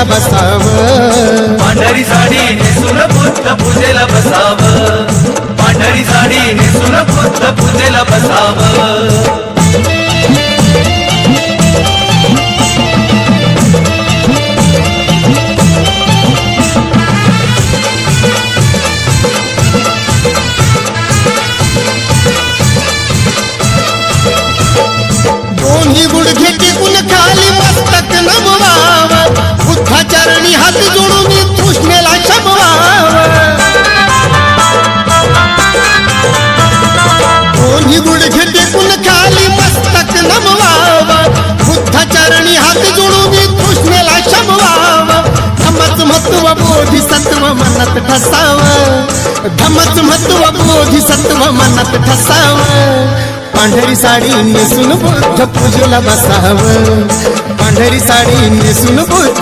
पूजेला बसावं, पांढरी साडी नेसून बुद्ध पूजेला बसावं, पांढरी साडी नेसून बुद्ध पूजेला बसावं. दोन्ही गुडघे टेकून खाली मस्तक नमवावं, बुद्धाचरणी हात जोडून मी तृष्णेला शमवावं. दोन्ही गुडघे टेकून खाली मस्तक नमवावं, बुद्धाचरणी हात जोडून मी तृष्णेला शमवावं. धम्मच महत्व बोधिसत्व मनात ठसावं, धम्मच महत्व बोधिसत्व मनात ठसावं. पांढरी साडी नेसून बुद्ध पूजेला बसावं, पांढरी साडी नेसून बुद्ध